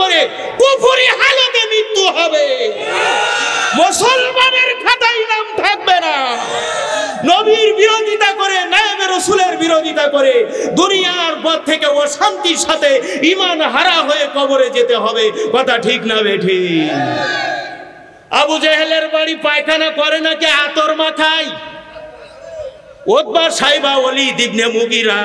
করে কুফরি হালতে মৃত্যু হবে, মুসলমানের খাতায় নাম থাকবে না। নবীর বিরোধিতা করে, নায়েবে রাসূলের বিরোধিতা করে দুনিয়ার পথ থেকে অশান্তির সাথে ঈমান হারা হয়ে কবরে যেতে হবে। কথা ঠিক না বেঠিক? আবু জেহেলের বাড়ি পায়খানা করে নাকি আতর মাখায়? উতবা, সাইবা, ওলীদ ইবনে মুগীরা,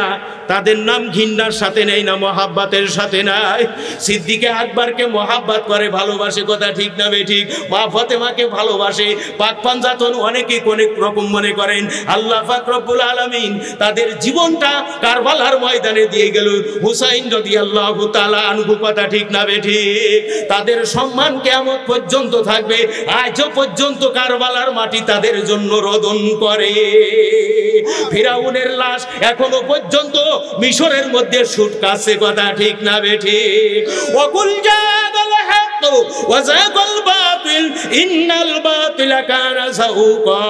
তাদের নাম ঘৃণার সাথে নেই না মহাব্বতের সাথে নাই। সিদ্দিকে আকবরকে মহাব্বত করে, ভালোবাসে। কথা ঠিক না বেঠিক? মা ফাতেমাকে ভালোবাসে। পাক পাঞ্জাতন অনেকে অনেক রকম মনে করেন। আল্লাহ পাক রব্বুল আলামিন তাদের জীবনটা কারবালার ময়দানে দিয়ে গেল। হুসাইন রাদিয়াল্লাহু তাআলা আনহু। কথা ঠিক না বেঠিক? তাদের সম্মান কিয়ামত পর্যন্ত থাকবে। আজও পর্যন্ত কারবালার মাটি তাদের জন্য রোদন করে। ফিরাউনের লাশ এখনো পর্যন্ত মিশরের মধ্যে শুটকাছে। কথা ঠিক না বেঠিক? ওয়াকুল জাআল হক ওয়া যাকাল বাতিল ইন্নাল বাতিলা কানা যাউকা।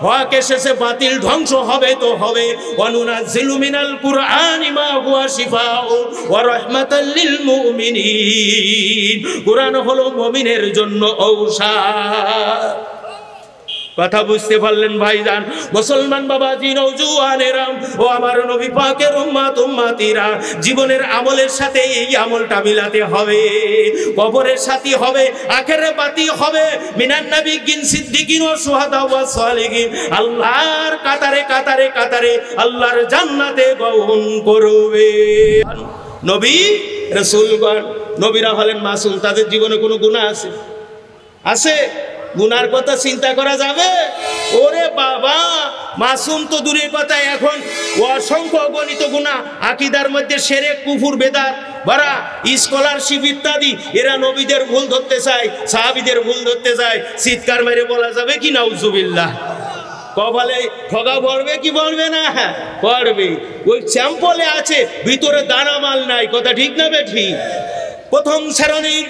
হক এসেছে, বাতিল ধ্বংস হবে তো হবে। ওয়া নুনাজ্জিলু মিনাল কুরআনি মা হুয়া শিফাউ ওয়া রাহমাতাল লিল মুমিনিন। কুরআন হলো মুমিনের জন্য ঔষধ। কথা বুঝতে পারলেন ভাইজান? মুসলমান বাবাজি, নওজোয়ানেরা ও আমার নবী পাকের উম্মত উম্মতিরা, জীবনের আমলের সাথে এই আমলটা মিলাতে হবে। কবরের সাথী হবে, আখিরাতে বাতি হবে। মিনান নাবিয়্যিন সিদ্দিকিন ও শুহাদা ওয়া সালিহিন। আল্লাহর কাতারে কাতারে কাতারে আল্লাহর জান্নাতে গ্রহণ করবে। নবী রাসূলগণ, নবীরা হলেন মাসুম। তাদের জীবনে কোনো গুনাহ আছে? গুনার কথা চিন্তা করা যাবে? ওরে বাবা, মাসুম তো দূরের কথা, এখন অসংখ্য অগণিত গুনাহ, আকীদার মধ্যে শিরক, কুফর, বেদাত ভরা, স্কলারশিপ ইত্যাদি। এরা নবীদের ভুল ধরতে চায়, সাহাবীদের ভুল ধরতে চায়। চিৎকার মেরে বলা যাবে কি নাউজুবিল্লাহ? কপালে ঠগা পড়বে কি পড়বে না? পড়বে। ওই স্যাম্পলে আছে, ভিতরে দানা মাল নাই। কথা ঠিক না বেঠিক? প্রথম শ্রেণীর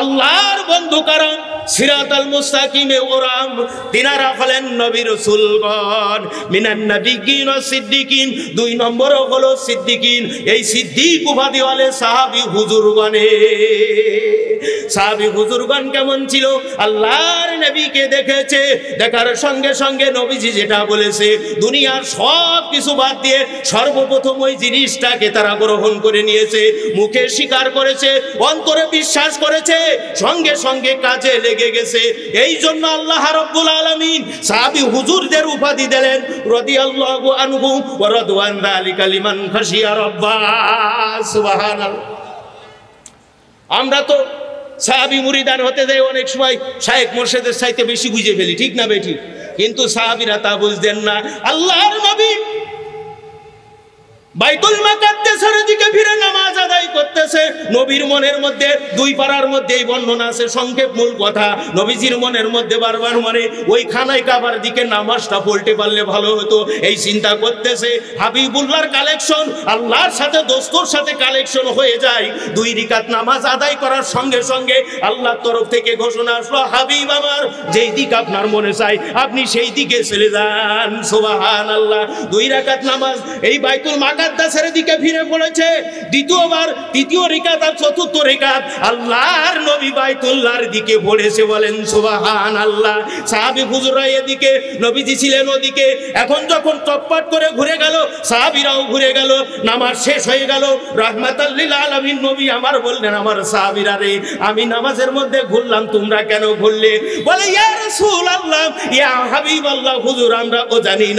আল্লাহর বন্ধু কারা? সিরাতাল মুস্তাকিমে ওরাম, তিনারা হলেন নবী রাসূলগণ। মিনান নাবিয়্যিন ওয়াস সিদ্দিকিন, 2 নম্বর হলো সিদ্দিকিন। এই সিদ্দিক উপাধি হলে সাহাবী হুজুরগণে। সাহাবী হুজুরগণ কেমন ছিল? আল্লাহর নবীকে দেখেছে, দেখার সঙ্গে সঙ্গে নবীজি যেটা বলেছে, দুনিয়ার সব কিছু বাদ দিয়ে সর্বপ্রথম ওই জিনিসটাকে তারা গ্রহণ করে নিয়েছে। মুখে স্বীকার করেছে, অন্তরে বিশ্বাস করেছে, সঙ্গে সঙ্গে কাজে লেগে গেছে। এই জন্য আল্লাহ রাব্বুল আলামিন সাহাবী হুজুরদের উপাধি দিলেন রাদিয়াল্লাহু আনহু ওয়া রাদওয়ান যালিকা লিমান খাশিয়া রাব্বাহ। সুবহানাল্লাহ। আমরা তো সাহাবী মুরিদান হতে যাই অনেক সময় শায়েখ মুর্শিদের চাইতে বেশি বুঝে ফেলি। ঠিক না বেঠিক? কিন্তু সাহাবীরা তা বুঝতেন না। আল্লাহর নবী বাইতুল মুকাদ্দাসের দিকে ফিরে নামাজ আদায় করতেছে। নবীর মনের মধ্যে 2 পারার মধ্যে এই বর্ণনা আছে, সংক্ষেপ মূল কথা। নবীজির মনের মধ্যে বারবার মানে ওই খানায় কাবার দিকে নামাজটা পড়তে পারলে ভালো হতো, এই চিন্তা করতেছে। হাবিবুল্লাহর কালেকশন আল্লাহর সাথে, দোস্তর সাথে কালেকশন হয়ে যায়। 2 রাকাত নামাজ আদায় করার সঙ্গে সঙ্গে আল্লাহর তরফ থেকে ঘোষণা আসলো, হাবিব আমার, যেই দিক আপনার মনে চায় আপনি সেই দিকে চলে যান। সুবহানাল্লাহ। 2 রাকাত নামাজ এই বাইতুল মুকাদ্দাসের দিকে ফিরে পড়েছে। দ্বিতীয়বার, তৃতীয় রাকাত আর চতুর্থ রাকাত আল্লাহর নবী বাইতুল্লাহর দিকে পড়েছে। বলেন সুবহানাল্লাহ। সাহাবী হুজুররা এদিকে, নবীজি ছিলেন ওদিকে। এখন যখন টপপাট করে ঘুরে গেল, সাহাবীরাও ঘুরে গেল, নামাজ শেষ হয়ে গেল। রাহমাতাল লিল আলামিন নবী আমার বললেন, আমার সাহাবীরা রে, আমি নামাজের মধ্যে ঘুরলাম, তোমরা কেন ঘুরলে? বলে, ইয়া রাসূলুল্লাহ, ইয়া হাবিবাল্লাহ, হুজুর আমরা ও জানি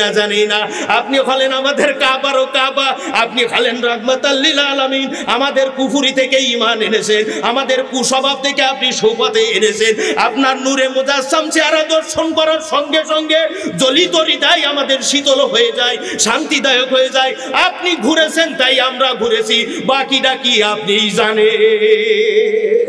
না, আপনি হলেন আমাদের কাবারও কাবা, আপনি হলেন রাহমাতাল লিল আলামিন। আমাদের কুফরি থেকে ঈমান এনেছেন, আমাদের কুস্বভাব থেকে আপনি সুপথে এনেছেন। আপনার নূরে মুজাসসাম চেহারা দর্শন করার সঙ্গে সঙ্গে জ্বলিত হৃদয় আমাদের শীতল হয়ে যায়, শান্তিদায়ক হয়ে যায়। আপনি ঘুরেছেন তাই আমরা ঘুরেছি, বাকিটা কি আপনি জানেন?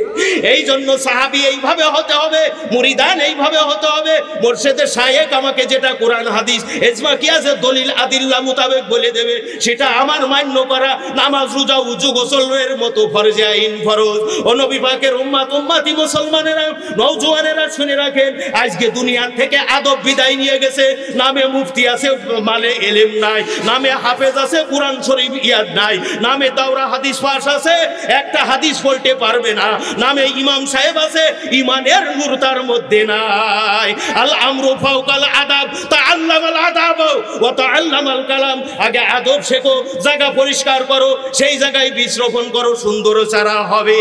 এই জন্য সাহাবী এইভাবে হতে হবে, মুরিদান এইভাবে হতে হবে। মুর্শিদে শায়েখ আমাকে যেটা কোরআন হাদিস ইজমা কিয়াসের দলিল আদিল্লা মোতাবেক বলে দেবে, সেটা আমার মান্য করা। নামাজ রোজা উজু গোসলের মতো ফরজে আইন ফরজ। ও নবী পাকের উম্মতি মুসলমানেরা, নওজোয়ানেরা শুনে রাখেন, আজকে দুনিয়ার থেকে আদব বিদায় নিয়ে গেছে। নামে মুফতি আছে, মানে এলেম নাই। নামে হাফেজ আছে, কোরআন শরীফ ইয়াদ নাই। নামে দাওরা হাদিস পাশ আছে, একটা হাদিস বলতে পারবে না। নামে ইমাম সাহেব আছে, ইমানের নূর তার মধ্যে নাই। আল আমরু ফাওকাল আদাব, তাআল্লামাল আদাব ওয়া তাআল্লামাল কালাম। আগে আদব শেখো, জায়গা পরিষ্কার করো, সেই জায়গায় বীজ রোপণ করো, সুন্দর চারা হবে।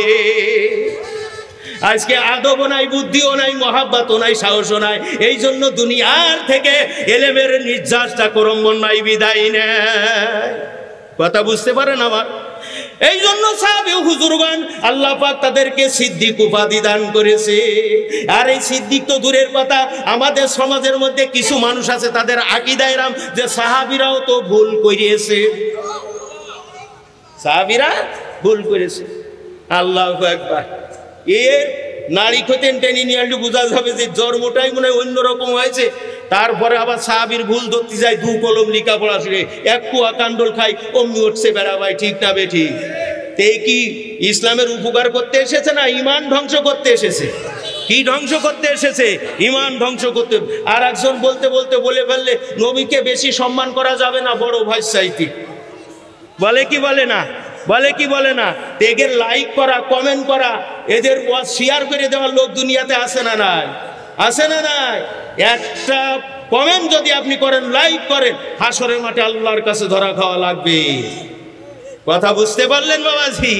আজকে আদবও নাই, বুদ্ধিও নাই, মহাব্বতও নাই, সাহসও নাই। এই জন্য দুনিয়ার থেকে এলেমের নির্যাসটা ক্রমান্বয়ে বিদায় নেয়। কথা বুঝতে পারেন আমার? এই জন্য সাহাবী হুজুরগণ আল্লাহ পাক তাদেরকে সিদ্দিক উপাধি দান করেছে। আর এই সিদ্দিক তো দূরের কথা, আমাদের সমাজের মধ্যে কিছু মানুষ আছে তাদের আকীদা এরকম যে সাহাবীরাও তো ভুল করেছে, সাহাবীরা ভুল করেছে। আল্লাহু আকবার। এর নারী খতেন টেনে নিয়ে আসলে বোঝা যাবে যে জন্মটাই মনে হয় অন্যরকম হয়েছে। তারপরে আবার সাহাবীর ভুল ধরতে যায়, দু কলম লিখা পড়া শুনে এক কুয়া কান্ডল খাই অমনি উঠছে বেড়াবাই, ঠিক না বে ঠিক? তে কি ইসলামের উপকার করতে এসেছে না ইমান ধ্বংস করতে এসেছে? কি ধ্বংস করতে এসেছে? ইমান ধ্বংস করতে। আর একজন বলতে বলতে বলে ফেললে নবীকে বেশি সম্মান করা যাবে না, বড় ভাই চাইতে বলে কি বলে না, বলে কি বলে না? এদের লাইক করা, কমেন্ট করা, এদের শেয়ার করে দেওয়ার লোক দুনিয়াতে আসে না নাই? আসে না নাই? একটা কমেন্ট যদি আপনি করেন, লাইক করেন, হাসরের মাঠে আল্লাহর কাছে ধরা খাওয়া লাগবে। কথা বুঝতে পারলেন বাবাজি?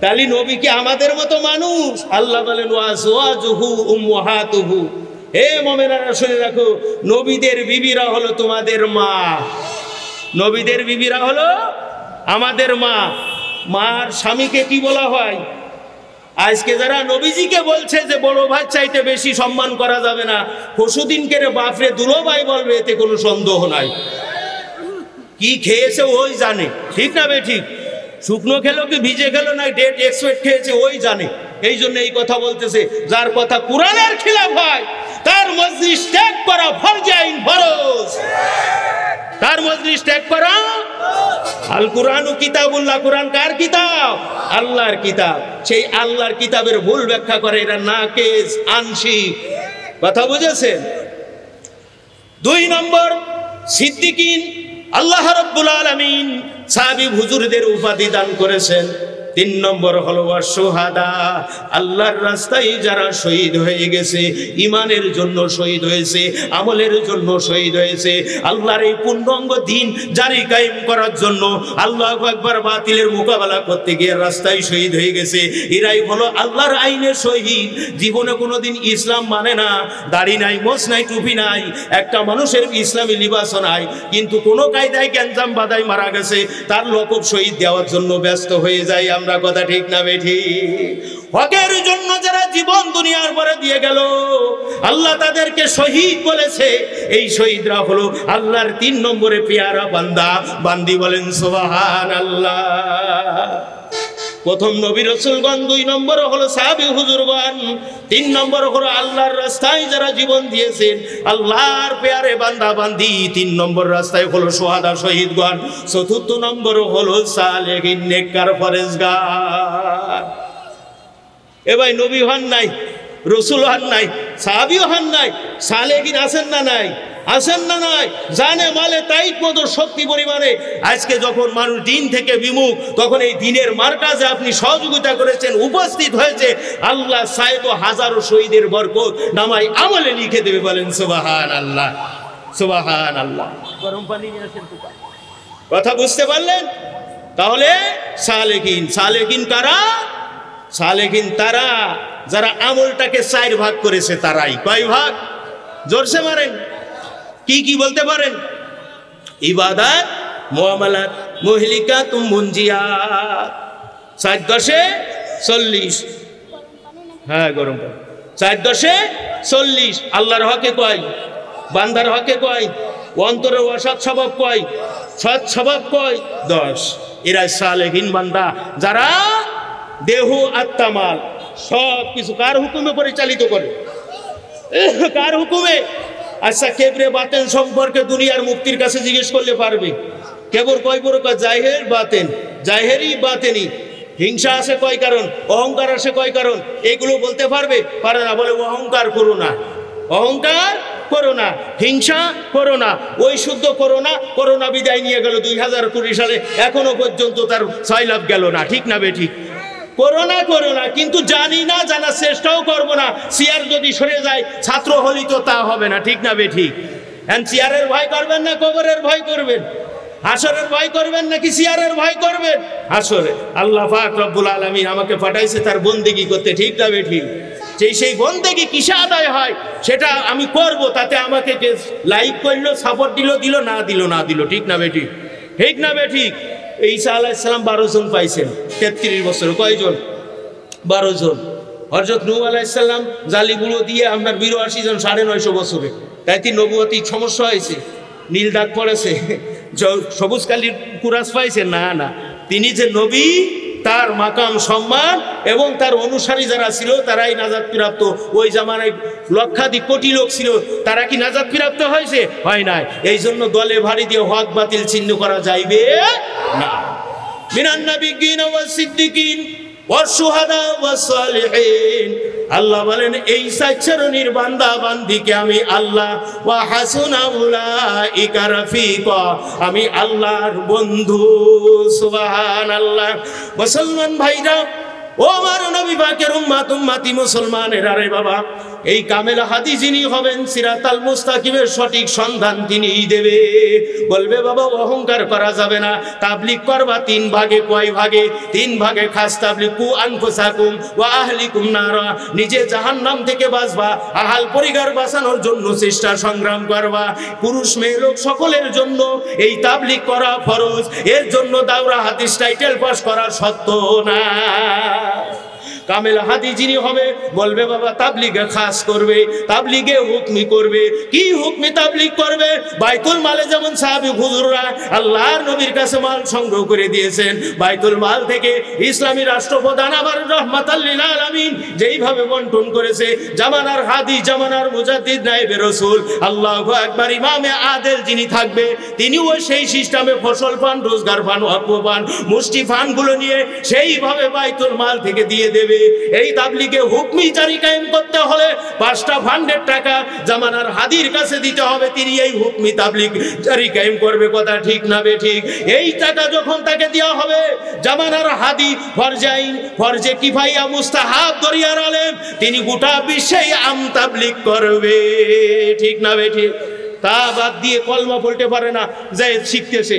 তাহলে নবী কি আমাদের মতো মানুষ? আল্লাহ বলেন ওয়াজওয়াজুহু উম্মাহাতুহু। হে মুমিনারা শুনে রাখো, নবীদের বিবিরা হলো তোমাদের মা। নবীদের বিবিরা হলো আমাদের মা। মার স্বামীকে কি বলা হয়? আজকে যারা নবীজিকে বলছে যে বড় ভাই চাইতে বেশি সম্মান করা যাবে না, পরশুদিন কেড়ে বাপরে দুলো ভাই বলবে, এতে কোনো সন্দেহ নাই। কি খেয়েছে ওই জানে, ঠিক না বে ঠিক? শুকনো খেলো কি ভিজে খেলো না ডেট এক্সপেক্ট খেয়েছে ওই জানে। এই জন্য এই কথা বলতেছে, যার কথা কোরআনের খিলাফ হয় তার মজলিস ত্যাগ করা ফরজে আইন ফরজ। তার মজলিস ত্যাগ করা। আল কুরআনু কিতাবুল্লাহ, কোরআন কার কিতাব? আল্লাহর কিতাব। সেই আল্লাহর কিতাবের ভুল ব্যাখ্যা করে এরা নাকেস, আংশিক। কথা বুঝেছেন? 2 নম্বর, সিদ্দিকিন আল্লাহ রাব্বুল আলামিন সাহাবী হুজুরদের উপাধি দান করেছেন। 3 নম্বর হলো ওয়াশুহাদা, আল্লাহর রাস্তায় যারা শহীদ হয়ে গেছে, ইমানের জন্য শহীদ হয়েছে, আমলের জন্য শহীদ হয়েছে, আল্লাহর এই পূর্ণাঙ্গ দিন জারি কায়েম করার জন্য, আল্লাহু আকবার, বাতিলের মোকাবেলা করতে গিয়ে রাস্তায় শহীদ হয়ে গেছে। এরাই হলো আল্লাহর আইনের শহীদ। জীবনে কোনোদিন ইসলাম মানে না, দাড়ি নাই, মোছ নাই, টুপি নাই, একটা মানুষের ইসলামী লিবাসও নাই, কিন্তু কোনো কায়দায় গ্যাঞ্জাম বাদায় মারা গেছে, তার লকব শহীদ দেওয়ার জন্য ব্যস্ত হয়ে যায় আমরা। কথা ঠিক না বেঠি? হকের জন্য যারা জীবন দুনিয়ার পরে দিয়ে গেল, আল্লাহ তাদেরকে শহীদ বলেছে। এই শহীদরা হলো আল্লাহর 3 নম্বরে পেয়ারা বান্দা, বান্দি। বলেন সুবহানাল্লাহ। প্রথম নবী রাসূলগণ, 2 নম্বর হলো সাহাবী হুজুরগণ, 3 নম্বর হলো আল্লাহর রাস্তায় যারা জীবন দিয়েছেন, আল্লাহর পেয়ারে বান্দা বান্দি। 3 নম্বর রাস্তায় হলো শুহাদা, শহীদগণ। 4র্থ নম্বর হলো সালেহিন, নেককার, পরেজগার। এ ভাই, নবী হন নাই, রসুল হন নাই, সাহাবীও হন নাই, সালেহিন আছেন না নাই? আসেন না নাই? জানে মালে তাই মতো শক্তি পরিমাণে আজকে যখন মানুষ দিন থেকে বিমুখ, তখন এই দিনের মার্কাজে আপনি সহযোগিতা করেছেন, উপস্থিত হয়েছে, আল্লাহ সাহেব হাজারো শহীদের বরকত নামাই আমলে লিখে দেবে। বলেন সুবহানাল্লাহ, সুবহানাল্লাহ। গরম পানি নিয়ে আসেন। কথা বুঝতে পারলেন? তাহলে সালেহিন, সালেহিন কারা? সালেহিন তারা যারা আমলটাকে 4 ভাগ করেছে। তারাই। কয় ভাগ? জোরসে মারেন। কি কি বলতে পারেন? ইবাদত, মুআমালাত, মুহলিকাত, মুনজিয়াত। 4 10 40। হ্যাঁ, গরম পানি। 4 10 40। আল্লাহর হকে কয়? বান্দার হকে কয়? অন্তরের অসৎ স্বভাব কয়? সৎ স্বভাব কয়? 10। এরা সালেহিন বান্দা, যারা দেহ আত্মামাল সব কিছু কার হুকুমে পরিচালিত করে? কার হুকুমে? আচ্ছা, কেবরে বাতেন সম্পর্কে দুনিয়ার মুক্তির কাছে জিজ্ঞেস করলে পারবে? কেবর কয় প্রকার? জাহের বাতেন, জাহেরি বাতেনি। হিংসা আসে কয় কারণ, অহংকার আসে কয় কারণ, এগুলো বলতে পারবে? পারে না। বলে অহংকার করো না, অহংকার করো না, হিংসা করো না। ওই শুদ্ধ করোনা, করোনা বিদায় নিয়ে গেল 2020 সালে, এখনো পর্যন্ত তার 6 লাখ গেল না। ঠিক না বেঠিক? করোনা করোনা, কিন্তু জানি না, জানার চেষ্টাও করবো না। চেয়ার যদি সরে যায়, ছাত্র হলি তো তা হবে না। ঠিক না বেঠিক? চেয়ারের ভয় করবেন না কবরের ভয় করবেন? হাসরের ভয় করবেন নাকি চেয়ারের ভয় করবেন? হাসরে। আল্লাহ পাক রব্বুল আলামিন আমাকে পাঠাইছে তার বন্দেগী করতে। ঠিক না বেঠিক? সেই বন্দেগী কিসে আদায় হয় সেটা আমি করব, তাতে আমাকে লাইক করলো, সাপোর্ট দিল না দিল। ঠিক না বেঠিক? ঠিক না বেঠিক? ঈসা আলাইহিস সালাম 12 জন পাইছেন 33 বছরে। কয়জন? 12 জন। হযরত নূহ আলাইহিস সালাম জালিগুলো দিয়ে আপনার 82 জন 950 বছরে। তাই কি নবুয়তি সমস্যা হয়েছে? নীল দাগ পড়েছে, সবুজ কালির কুরাস পাইছে? না, তিনি যে নবী, তার মাকাম সম্মান এবং তার অনুসারী যারা ছিল তারাই নাজাত প্রাপ্ত। ওই জামানায় লক্ষাধিক কোটি লোক ছিল, তারা কি নাজাত প্রাপ্ত হয়েছে? হয় নাই। এই জন্য দলে ভারী দিয়ে হক বাতিল চিহ্ন করা যাইবে না। মিনান নাবিয়্যিন ওয়াস সিদ্দিকিন ওয়াস শুহাদা ওয়াস সালিহিন। আল্লাহ বলেন এই 4 শ্রেণীর বান্দা বান্দিকে আমি আল্লাহ, ওয়া হাসুনা উলাইকা রাফিকা, আমি আল্লাহর বন্ধু। সুবহানাল্লাহ। মুসলমান ভাইরা, ও আমার নবী পাকের উম্মতি মুসলমানেরা রে বাবা, এই কামেল হাদি যিনি হবেন, সিরাতাল মুস্তাকিমের সঠিক সন্ধান তিনিই দেবে। বলবে বাবা অহংকার করা যাবে না, তাবলীগ করবা 3 ভাগে। কয় ভাগে? 3 ভাগে। খাস তাবলীগ, কু আনফুসাকুম ওয়া আহলিকুম নারা, নিজে জাহান্নাম থেকে বাঁচবা, আহাল পরিবার বাঁচানোর জন্য চেষ্টা সংগ্রাম করবা। পুরুষ মেয়ে লোক সকলের জন্য এই তাবলীগ করা ফরজ। এর জন্য দাওরা হাদিস টাইটেল পাস করা সত্য না। কামেল হাদি যিনি হবে, বলবে বাবা তাবলীগে খাস করবে, তাবলীগে হুকমি করবে। কি হুকমি তাবলীগ করবে? বাইতুল মালে যেমন সাহাবী হুজুররা আল্লাহর নবীর কাছে মাল সংগ্রহ করে দিয়েছেন, বাইতুল মাল থেকে ইসলামী রাষ্ট্রপ্রধান আবার রাহমাতাল লিল আলামিন যেইভাবে বন্টন করেছে, জামানার হাদি, জামানার মুজাদ্দিদ, নায়েবে রাসূল, আল্লাহু আকবার, ইমামে আদেল যিনি থাকবে, তিনিও সেই সিস্টেমে ফসল পান, রোজগার পান, অর্থ পান, মুষ্টি ফান্ডগুলো নিয়ে সেইভাবে বাইতুল মাল থেকে দিয়ে দেবে। এই তাবলীগে হুকমি জারি কায়েম করতে হলে 5টা ফান্ডের টাকা জামানার হাদির কাছে দিতে হবে, তিনি এই হুকমি তাবলীগ জারি কায়েম করবে। কথা ঠিক না বেঠিক? এই টাকা যখন তাকে দেওয়া হবে, জামানার হাদি ফরজে আইন, ফরজে কিফাইয়া, মুস্তাহাব, দরিয়ার আলেম, তিনি গোটা বিশ্বে আম তাবলীগ করবে। ঠিক না বেঠিক? তা বাদ দিয়ে কলমা বলতে পারে না, যায় শিখতেছে।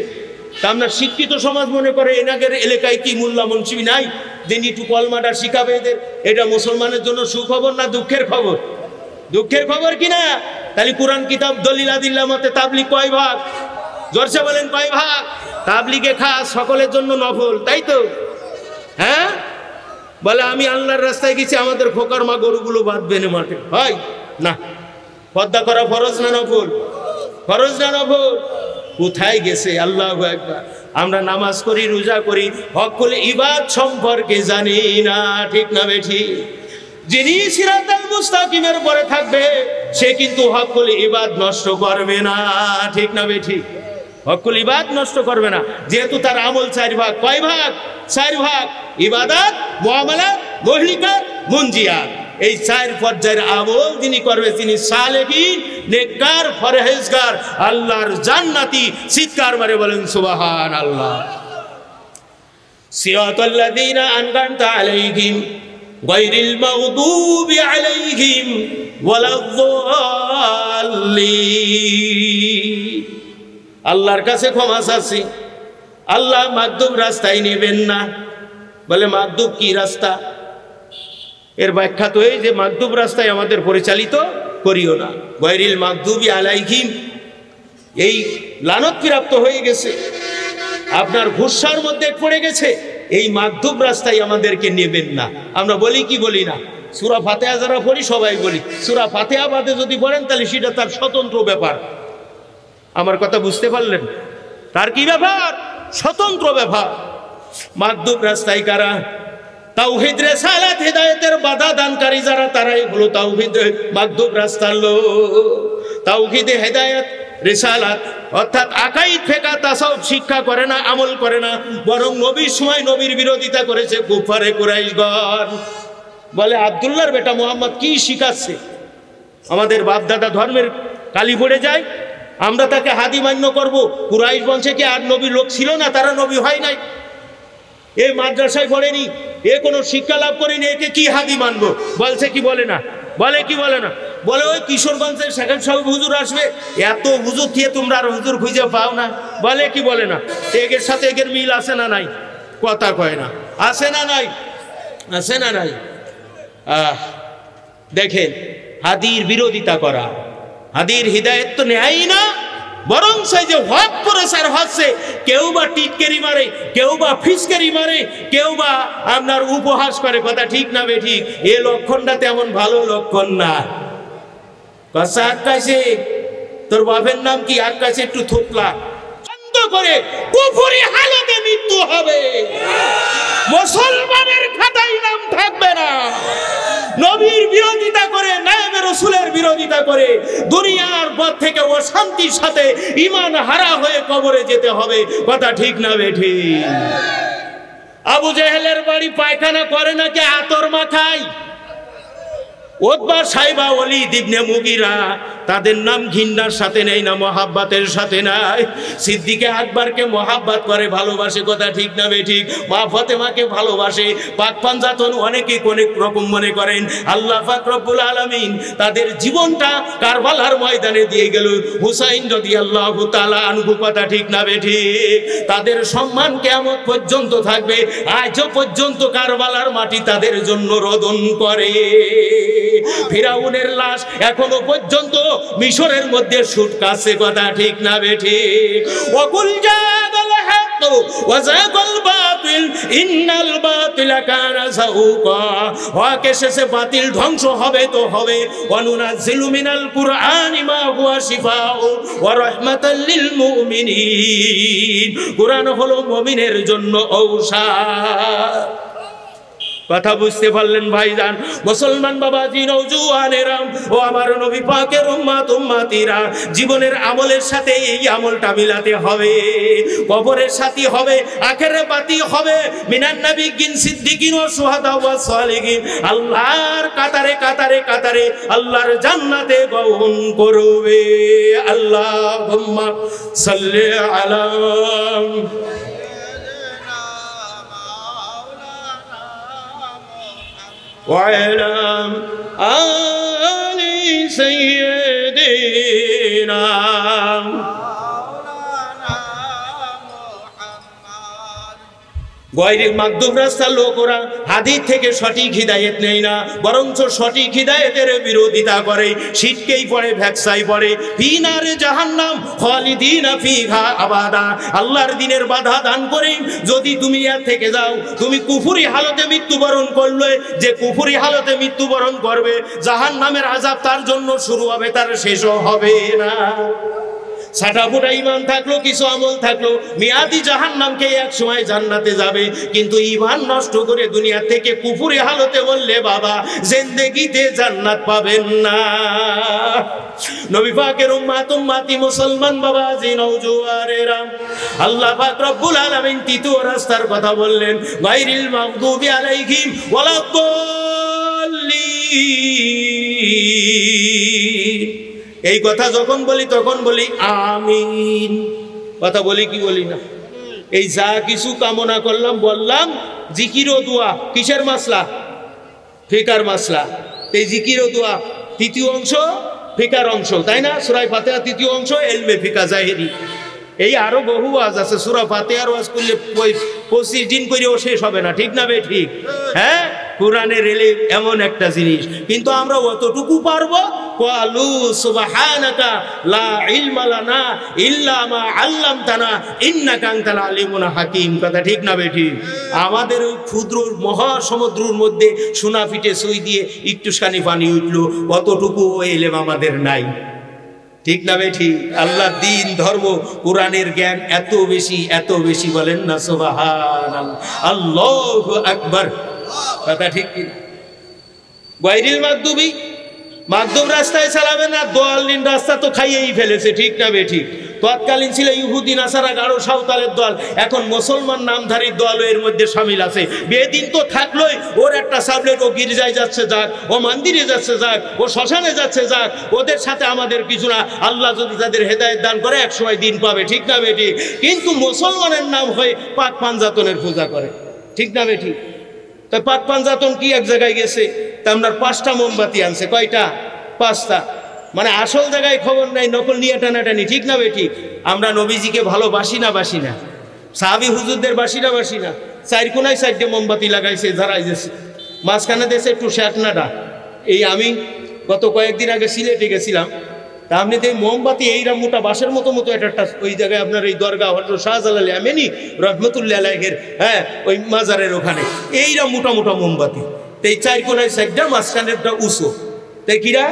তা আমরা শিক্ষিত সমাজ মনে করে এনাদের এলাকায় কি মোল্লা মুন্সি নাই যিনি একটু কলমাটা শিখাবে এদের? এটা মুসলমানের জন্য সুখবর না দুঃখের খবর? দুঃখের খবর কিনা? তাহলে কোরআন কিতাব দলিল আদিল্লাহ মতে তাবলীগ কয় ভাগ? জোরসে বলেন, কয় ভাগ? তাবলীগে খাস, সকলের জন্য নফল, তাই তো? হ্যাঁ, বলে আমি আল্লাহর রাস্তায় গেছি, আমাদের খোকার মা গরুগুলো বাঁধবে না মাঠে। হয় না? পর্দা করা ফরজ না নফল? ফরজ না নফল? কোথায় গেছে? আল্লাহু আকবার। আমরা নামাজ করি, রোজা করি, হকুল ইবাদ সম্পর্কে জানি না। ঠিক না বেঠিক? যিনি সিরাতাল মুস্তাকিমের পরে থাকবে সে কিন্তু হকুল ইবাদ নষ্ট করবে না। ঠিক না বেঠিক? হকুল ইবাদ নষ্ট করবে না, যেহেতু তার আমল 4 ভাগ। কয় ভাগ? 4 ভাগ। ইবাদত, মুআমালাত, মুহলিকাত, মুনজিয়াত। এই 4 পর্যায়ের আমল যিনি করবে তিনি সালেহীন, নেককার, পরহেজগার, আল্লাহর জান্নাতি। চিৎকার মারে বলেন সুবহানাল্লাহ। সিরাতাল্লাযীনা আন'আমতা আলাইহিম গায়রিল মাগদুবি আলাইহিম ওয়ালাদ-দাল্লিন। আল্লাহর কাছে ক্ষমা চাচ্ছি, আল্লাহ মাগদুব রাস্তায় নেবেন না। বলে মাগদুব কি রাস্তা? এর ব্যাখ্যা তো এই যে মাগদুব রাস্তায় আমাদের পরিচালিত করিও না। গায়রিল মাগদুবি আলাইহিম, এই লানত প্রাপ্ত হয়ে গেছে, আপনার ঘুষার মধ্যে পড়ে গেছে, এই মাগদুব রাস্তায় আমাদেরকে নেবেন না। আমরা বলি কি বলি না? সূরা ফাতিহা যারা পড়ি সবাই বলি, সূরা ফাতিহা বাদে যদি পড়েন তাহলে সেটা তার স্বতন্ত্র ব্যাপার। আমার কথা বুঝতে পারলেন? তার কি ব্যাপার? স্বতন্ত্র ব্যাপার। মাগদুব রাস্তায় কারা? তাওহীদ রিসালাত হিদায়াতের বাধা দানকারী যারা তারাই হলো তাওহীদ মাগদুব রাস্তার লোক। তাওহীদ হিদায়াত রিসালাত অর্থাৎ আকাইদ ফিকহ তাসাউফ শিক্ষা করে না, আমল করে না, বরং নবীর সময় নবীর বিরোধিতা করেছে কুফারে কুরাইশগণ। বলে আব্দুল্লাহর বেটা মুহাম্মদ কি শিখাচ্ছে, আমাদের বাপ দাদা ধর্মের কালি পড়ে যায়, আমরা তাকে হাদি মান্য করব। কুরাইশ বংশে কি আর নবী লোক ছিল না? তারা নবী হয় নাই, এ মাদ্রাসায় পড়েনি, এ কোনো শিক্ষা লাভ করেনি, একে কি হাদি মানবো? বলছে কি বলে না? বলে কি বলে না? বলে ওই কিশোরগঞ্জের সেকেন্ড সাহেব হুজুর আসবে, এত হুজুর দিয়ে তোমরা আর হুজুর খুঁজে পাও না। বলে কি বলে না? একের সাথে একের মিল আছে না নাই? কথা কয় না, আছে না নাই? আছে না নাই? দেখেন, হাদির বিরোধিতা করা, হাদির হিদায়ত তো নেয়ই না, বরং সেই যে হক প্রচার হচ্ছে, কেউ বা টিটকেরি মারে, কেউ বা ফিসকেরি মারে, কেউ বা আপনার উপহাস করে। কথা ঠিক না বে ঠিক? এ লক্ষণটা তেমন ভালো লক্ষণ না। কথা আটকাইছে, তোর বাপের নাম কি? আটকাইছে একটু থুতলা বন্ধ করে, কুফরি হালতে মৃত্যু হবে, মুসলমানের খাতায় নাম থাকবে না। নবীর বিরোধিতা করে, নায়েবে রাসূলের বিরোধিতা করে, দুনিয়ার পথ থেকে অশান্তির সাথে ঈমান হারা হয়ে কবরে যেতে হবে। কথা ঠিক না বে ঠিক? আবু জেহেলের বাড়ি পায়খানা করে নাকি আতর মাখায়? উতবা, সাইবা, ওলীদ ইবনে মুগীরা, তাদের নাম ঘৃণার সাথে নেই না, মহাব্বতের সাথে নাই। সিদ্দিকে আকবরকে মহাব্বত করে, ভালোবাসে। কথা ঠিক না বে ঠিক? মা ফাতেমাকে ভালোবাসে। পাক পাঞ্জাতন অনেকে অনেক রকম মনে করেন। আল্লাহ পাক রব্বুল আলামিন তাদের জীবনটা কারবালার ময়দানে দিয়ে গেল। হুসাইন রাদিয়াল্লাহু তাআলা আনহু। কথা ঠিক না বে ঠিক? তাদের সম্মান কিয়ামত পর্যন্ত থাকবে। আজও পর্যন্ত কারবালার মাটি তাদের জন্য রোদন করে। ফিরাউনের লাশ এখনো পর্যন্ত মিশরের মধ্যে শুটকাছে। কথা ঠিক না বে ঠিক? ওয়াকুল জাদাল হক ওয়া যাকাল বাতিল ইন্নাল বাতিলা কানা যাউকা। হক এসেছে, বাতিল ধ্বংস হবে তো হবে। ওয়া নুনাজ্জিলু মিনাল কুরআনি মা হুয়া শিফাউ ওয়া রাহমাতাল লিল মুমিনিন। কুরআন হলো মুমিনের জন্য ঔষধ। কথা বুঝতে পারলেন ভাইজান? মুসলমান বাবাজি, নওজোয়ানেরা ও আমার নবী পাকের উম্মত উম্মতিরা, জীবনের আমলের সাথে এই আমলটা মিলাতে হবে। কবরের সাথী হবে, আখিরাতে বাতি হবে। মিনান নাবিয়্যিন সিদ্দিকিন ওয়া শুহাদা ওয়া সালিহিন, আল্লাহর কাতারে কাতারে কাতারে আল্লাহর জান্নাতে গমন করবে। আল্লাহুম্মা সাল্লি আলা وعلى آل سيدنا গয়রিল মাগদুব রাস্তার লোকরা হাদিস থেকে সঠিক হিদায়াত নেই না, বরঞ্চ সঠিক হিদায়াতের বিরোধিতা করে, শিরকেই পড়ে, ভ্যাকসাই পড়ে। ফিনারে জাহান্নাম খালিদিনা ফিহা আবাদা। আল্লাহর দ্বীনের বাধা দান করে যদি তুমি এর থেকে যাও, তুমি কুফরি হালতে মৃত্যুবরণ করলে, যে কুফরি হালতে মৃত্যুবরণ করবে, জাহান্নামের আযাব তার জন্য শুরু হবে, তার শেষও হবে না। সাটাফুটা ঈমান থাকলো, কিছু আমল থাকলো, মিয়াদি জাহান্নামকে এক সময় জান্নাতে যাবে। কিন্তু ঈমান নষ্ট করে দুনিয়া থেকে কুফরি হালতে বললে বাবা জিন্দেগিতে জান্নাত পাবেন না। নবী পাকের উম্মত উম্মতি মুসলমান বাবাজি, নওজোয়ানেরা, আল্লাহ পাক রব্বুল আলামিন তৃতীয় রাস্তার কথা বললেন, গায়রিল মাগদুবি আলাইহিম ওয়ালাদ-দাল্লিন। এই কথা যখন বলি তখন বলি আমিন। কথা বলি কি বলি না? এই যা কিছু কামনা করলাম, বললাম জিকির ও দোয়া কিসের মাসলা? ফিকার মাসলা। এই জিকির ও দোয়া তৃতীয় অংশ, ফিকার অংশ, তাই না? সূরা ফাতিহা তৃতীয় অংশ, ইলমে ফিকা জাহেরি। এই আরো বহু ওয়াজ আছে। সূরা ফাতিহার ওয়াজ করলে 25 দিন করেও শেষ হবে না। ঠিক না বে ঠিক? হ্যাঁ, কোরআনের এলিম এমন একটা জিনিস, কিন্তু আমরা অতটুকু পারবো। ক্বালু সুবহানাকা লা ইলমা লানা ইল্লা মা আল্লামতানা ইন্নাকা আনতাল আলিমুল হাকিম। কথা ঠিক না বে ঠিক? আমাদের ওই ক্ষুদ্র মহাসমুদ্রের মধ্যে সোনা ফিটে সুই দিয়ে একটুখানি পানি উঠলো, অতটুকু এলেম আমাদের নাই। ঠিক না বে ঠিক? আল্লাহ দ্বীন, ধর্ম, কোরআনের জ্ঞান এত বেশি, এত বেশি, বলেন না সুবহানাল্লাহ, আল্লাহু আকবার। কথা ঠিক কিনা? গায়রিল মাগদুবি, মাগদুব রাস্তায় চালাবে না, দোয়ালিন রাস্তা তো খাইয়েই ফেলেছে, ঠিক না বেঠিক? তৎকালীন ছিল ইহুদি নাসারা গাঢ় সাঁওতালের দল, এখন মুসলমান নামধারী দল এর মধ্যে সামিল আছে। বেদিন তো থাকলোই, ওর একটা সাবলেট, ও গির্জায় যাচ্ছে যাক, ও মন্দিরে যাচ্ছে যাক, ও শ্মশানে যাচ্ছে যাক, ওদের সাথে আমাদের কিছু না। আল্লাহ যদি তাদের হেদায়েত দান করে একসময় দিন পাবে, ঠিক না বেটি? কিন্তু মুসলমানের নাম হয়ে পাক পাঞ্জাতনের পূজা করে, ঠিক না বেটি? তাই পাক পাঞ্জাতন কি এক জায়গায় গেছে, তা আপনার 5টা মোমবাতি আনছে, কয়টা? 5টা। মানে আসল জায়গায় খবর নাই, নকল নিয়ে টানাটানি, ঠিক না বেটি? আমরা নবীজিকে ভালোবাসি না বাসি না? সাহাবী হুজুরদের বাসি না বাসি না? 4 কোনায় 4টে মোমবাতি লাগাইছে, ঝাড়াই দিয়েছে, মাঝখানে দিয়েছে একটু শ্যাটনাটা। এই আমি গত কয়েকদিন আগে সিলেটে গেছিলাম, তা আপনি তো এই মোমবাতি এইরা মোটা বাঁশের মতো মতো একটা ওই জায়গায় আপনার এই দরগা হজরত শাহজালাল আমিনী রহমতুল্লাহ আলাইহির, হ্যাঁ, ওই মাজারের ওখানে এইরা মোটা মোটা মোমবাতি, এই 4 কোনায় 4টা, মাঝখানেরটা উঁচু। তাই কিরা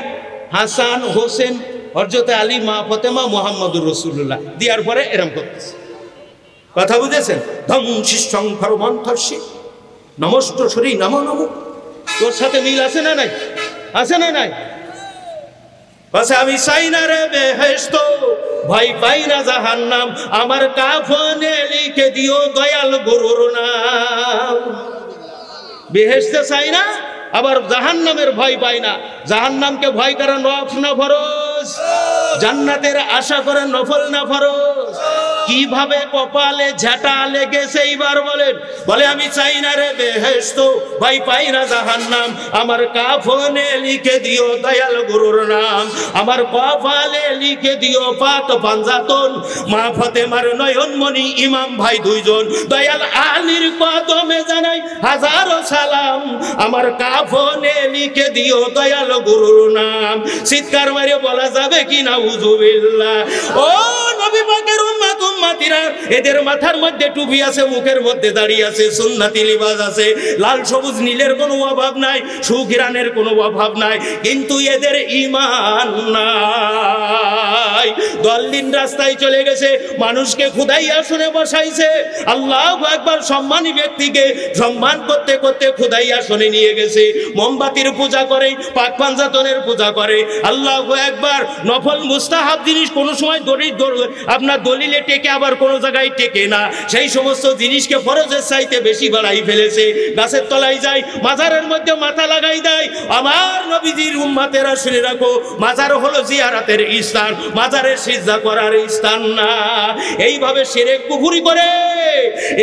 হাসান হোসেন হযরত আলী মা ফাতেমা মুহাম্মদুর রাসূলুল্লাহ দেওয়ার পরে এরকম করতেছে। কথা বুঝেছেন? ধ্বংসিসং ফরমন্থর্ষি নমস্ত শরী নমো নমো। তোর সাথে মিল আছে না নাই? আছে না নাই? বসে আমি চাই না রে বেহেশত, ভয় পাই না জাহান্নাম, আমার কাফনে লিখে দিও দয়াল গুরুর নাম। বেহেশতে চাই না, আবার জাহান্নামের ভয় পাই না। জাহান্নামকে ভয় করা নফল না ফরজ? জান্নাতের আশা করে নফল না ফরজ? কিভাবে কপালে ঝাঁটা লেগেছে এইবার বলেন? বলে আমি চাই না রে বেহেশত, ভয় পাই না জাহান্নাম, আমার কাফনে লিখে দিও দয়াল গুরুর নাম, আমার কপালে লিখে দিও পাক পাঞ্জাতন, মা ফাতেমার নয়নমণি ইমাম ভাই 2 জন, দয়াল আলীর কদমে জানাই হাজারো সালাম, আমার কাফনে লিখে দিও দয়াল গুরুর নাম। চিৎকার মারে বলা যাবে কি না উযুবিল্লাহ? ও নবী পাকের উম্মত উম্মতিরা, এদের মাথার মধ্যে টুপি আছে, মুখের মধ্যে দাড়ি আছে, সুন্নতি লিবাস আছে, লাল সবুজ নীলের কোনো অভাব নাই, সুঘিরানের কোনো অভাব নাই, কিন্তু এদের ঈমান নাই। দলদিন রাস্তায় চলে গেছে, মানুষকে খুদাই আসনে বসাইছে। আল্লাহু আকবার। সম্মানী ব্যক্তিকে সম্মান করতে করতে খুদাই আসনে নিয়ে গেছে। মোমবাতির পূজা করে, পাক পাঞ্জাতনের পূজা করে। আল্লাহু আকবার। নফল মুস্তাহাব জিনিস কোনো সময় আপনার দলিলে টেকে, আবার কোনো জায়গায় টেকে না। সেই সমস্ত জিনিসকে ফরজের চাইতে বেশি বাড়াই ফেলেছে। গাছের তলায় যায়, মাজারের মধ্যে মাথা লাগাই দেয়। আমার নবীজির উম্মতেরা শুনে রাখো, মাজার হলো জিয়ারাতের স্থান, মাজারের সিজদা করার স্থান না। এইভাবে শিরক কুফরি করে